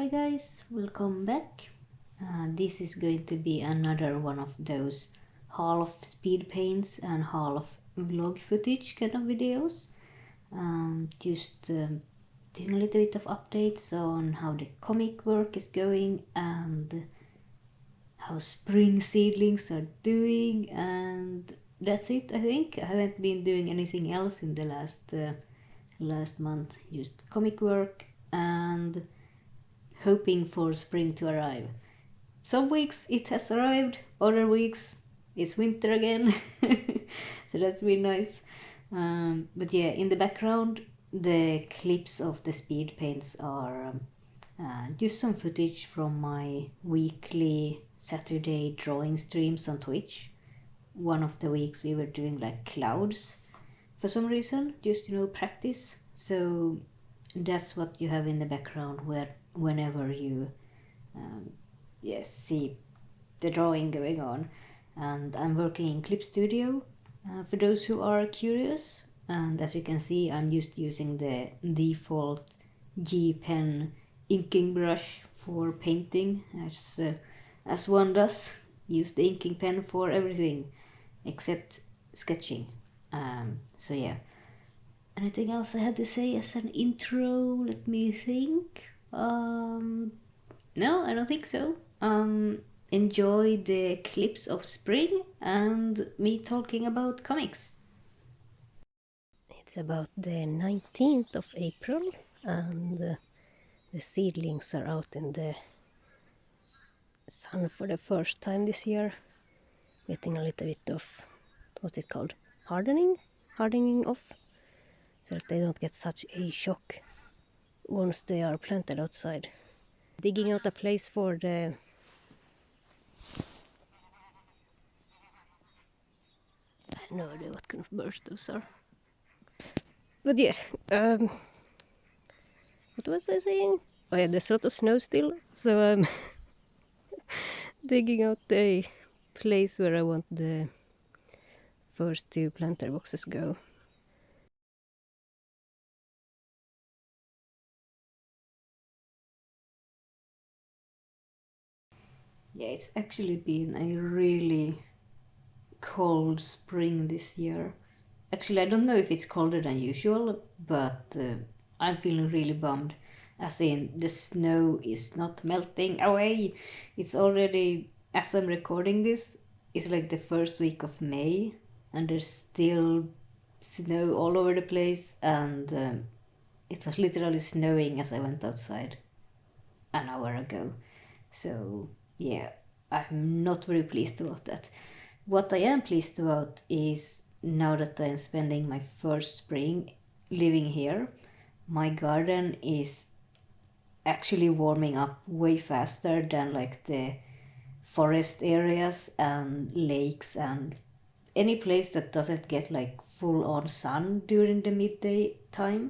Hi guys, welcome back. This is going to be another one of those half speed paints and half vlog footage kind of videos. Just doing a little bit of updates on how the comic work is going and how spring seedlings are doing, and that's it. I think I haven't been doing anything else in the last month. Just comic work and hoping for spring to arrive. Some weeks it has arrived, other weeks it's winter again. So that's been nice. But yeah, in the background, the clips of the speed paints are just some footage from my weekly Saturday drawing streams on Twitch. One of the weeks we were doing like clouds for some reason, just practice. So that's what you have in the background whenever you see the drawing going on. And I'm working in Clip Studio for those who are curious. And as you can see, I'm just using the default G pen inking brush for painting, as one does. Use the inking pen for everything except sketching. So yeah. Anything else I had to say as an intro? Let me think. No, I don't think so. Enjoy the clips of spring and me talking about comics. It's about the 19th of April and the seedlings are out in the sun for the first time this year. Getting a little bit of, what's it called? Hardening off. So that they don't get such a shock once they are planted outside. Digging out a place for the I have no idea what kind of birds those are. But yeah, what was I saying? Oh yeah, there's a lot of snow still, so I'm digging out the place where I want the first two planter boxes go. Yeah, it's actually been a really cold spring this year. Actually, I don't know if it's colder than usual, but I'm feeling really bummed. As in, the snow is not melting away. It's already, as I'm recording this, it's like the first week of May, and there's still snow all over the place, and it was literally snowing as I went outside an hour ago. So, yeah, I'm not very pleased about that. What I am pleased about is now that I'm spending my first spring living here, my garden is actually warming up way faster than like the forest areas and lakes and any place that doesn't get like full on sun during the midday time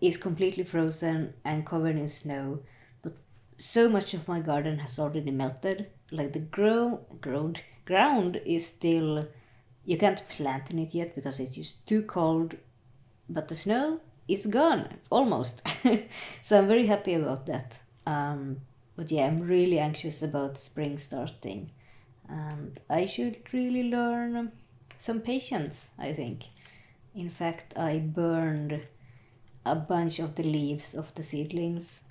is completely frozen and covered in snow. But so much of my garden has already melted. Like the ground is still, you can't plant in it yet because it's just too cold, but the snow is gone almost. So I'm very happy about that. But yeah, I'm really anxious about spring starting, and I should really learn some patience, I think. In fact, I burned a bunch of the leaves of the seedlings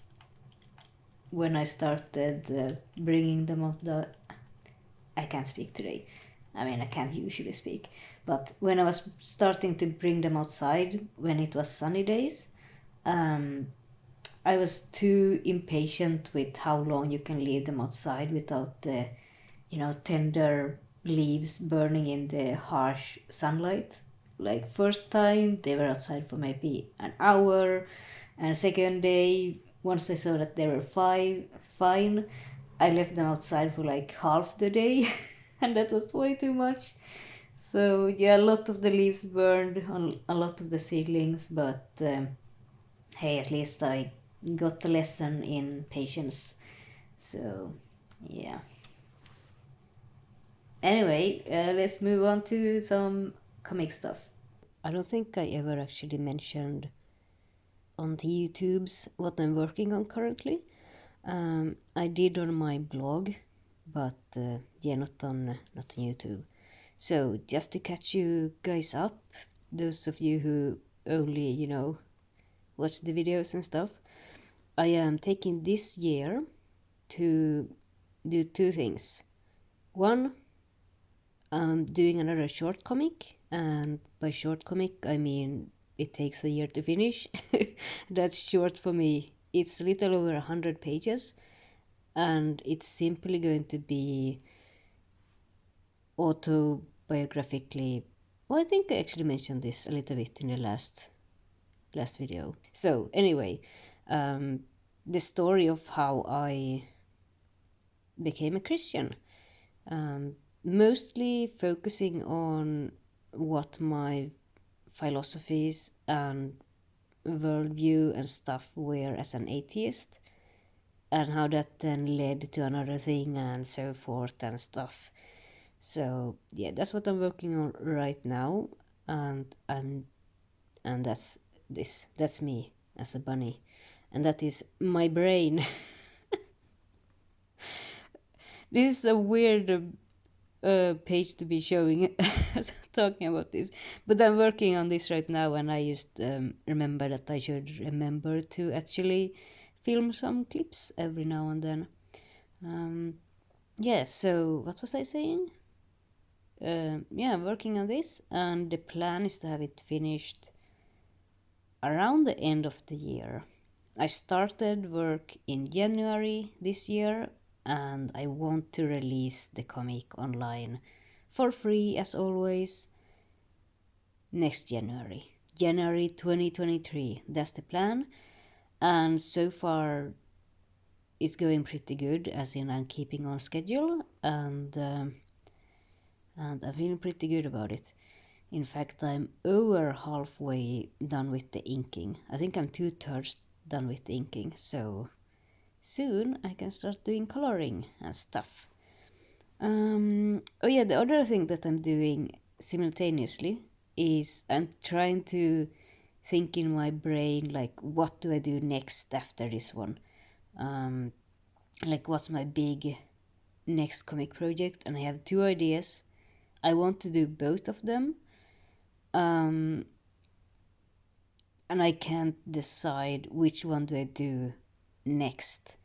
when I started bringing them up I can't speak today. I mean, I can't usually speak. But when I was starting to bring them outside, when it was sunny days, I was too impatient with how long you can leave them outside without the, tender leaves burning in the harsh sunlight. Like first time they were outside for maybe an hour, and second day, once I saw that they were fine, I left them outside for like half the day, and that was way too much. So yeah, a lot of the leaves burned on a lot of the seedlings, but hey, at least I got the lesson in patience. So yeah. Anyway, let's move on to some comic stuff. I don't think I ever actually mentioned on the YouTubes what I'm working on currently. I did on my blog, but yeah, not on YouTube. So just to catch you guys up, those of you who only watch the videos and stuff, I am taking this year to do two things. One, I'm doing another short comic, and by short comic I mean it takes a year to finish. That's short for me. It's a little over 100 pages, and it's simply going to be autobiographically. Well, I think I actually mentioned this a little bit in the last video. So anyway, the story of how I became a Christian, mostly focusing on what my philosophies and worldview and stuff were as an atheist, and how that then led to another thing and so forth and stuff. So yeah, that's what I'm working on right now, and that's this. That's me as a bunny, and that is my brain. This is a weird page to be showing as I'm talking about this, but I'm working on this right now, and I just remember that I should remember to actually film some clips every now and then. Yeah, so what was I saying? Yeah, I'm working on this, and the plan is to have it finished around the end of the year. I started work in January this year, and I want to release the comic online for free as always next January. January 2023, that's the plan. And so far it's going pretty good, as in I'm keeping on schedule, and I'm feeling pretty good about it. In fact, I'm over halfway done with the inking. I think I'm 2/3 done with the inking, so soon I can start doing coloring and stuff. Oh yeah, the other thing that I'm doing simultaneously is I'm trying to think in my brain, like, what do I do next after this one? Like, what's my big next comic project? And I have two ideas. I want to do both of them. And I can't decide which one do I do next,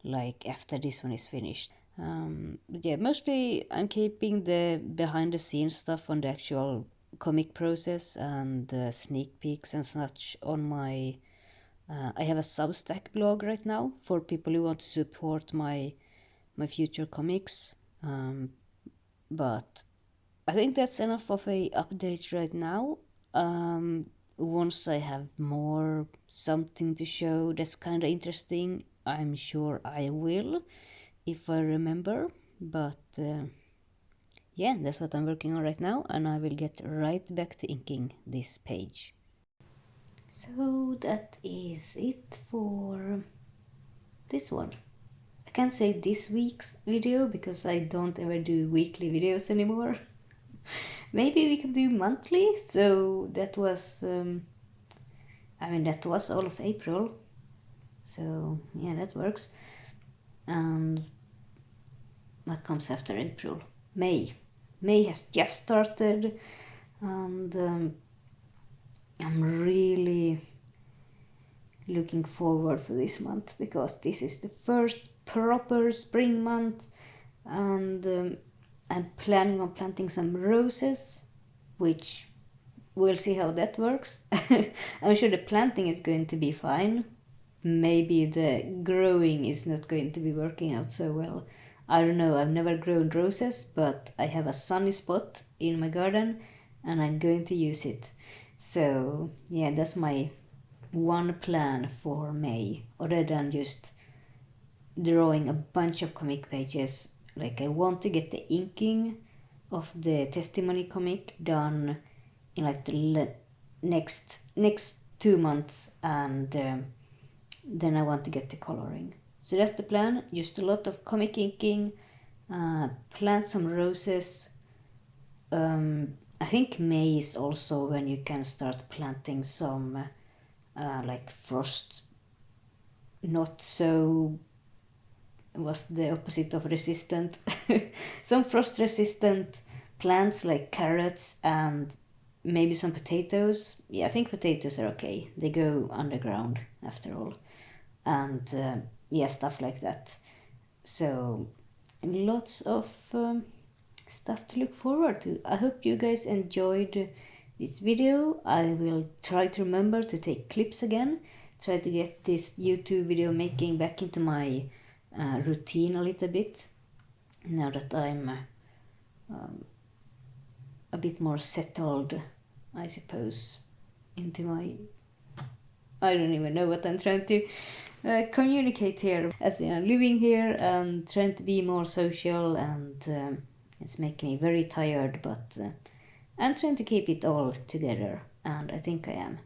like after this one is finished. But yeah, mostly I'm keeping the behind the scenes stuff on the actual comic process and sneak peeks and such on my I have a Substack blog right now for people who want to support my future comics. But I think that's enough of a update right now. Once I have more something to show that's kind of interesting, I'm sure I will, if I remember. But yeah, that's what I'm working on right now, and I will get right back to inking this page. So that is it for this one. I can't say this week's video because I don't ever do weekly videos anymore. Maybe we can do monthly. So that was that was all of April, so yeah, that works. And what comes after April? May has just started, and I'm really looking forward for this month because this is the first proper spring month, and I'm planning on planting some roses, which we'll see how that works. I'm sure the planting is going to be fine. Maybe the growing is not going to be working out so well. I don't know, I've never grown roses, but I have a sunny spot in my garden and I'm going to use it. So yeah, that's my one plan for May, other than just drawing a bunch of comic pages. Like, I want to get the inking of the testimony comic done in like the next 2 months, and then I want to get to coloring. So that's the plan. Just a lot of comic inking, plant some roses. I think May is also when you can start planting some like frost not so was the opposite of resistant. Some frost resistant plants like carrots and maybe some potatoes. Yeah, I think potatoes are okay. They go underground after all. And yeah, stuff like that. So lots of stuff to look forward to. I hope you guys enjoyed this video. I will try to remember to take clips again. Try to get this YouTube video making back into my routine a little bit. Now that I'm a bit more settled, I suppose, into my... I don't even know what I'm trying to communicate here. As I'm living here and trying to be more social, and it's making me very tired, but I'm trying to keep it all together, and I think I am.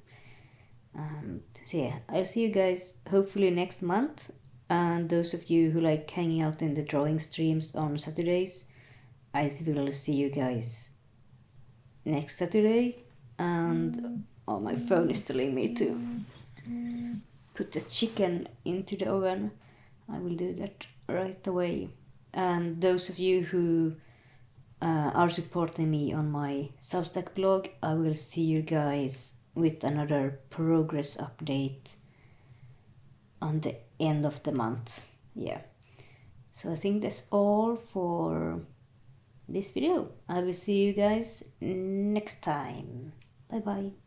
So yeah, I'll see you guys hopefully next month. And those of you who like hanging out in the drawing streams on Saturdays, I will see you guys next Saturday. And oh, my phone is telling me to put the chicken into the oven. I will do that right away. And those of you who are supporting me on my Substack blog, I will see you guys with another progress update on the end of the month. Yeah. So I think that's all for this video. I will see you guys next time. Bye bye.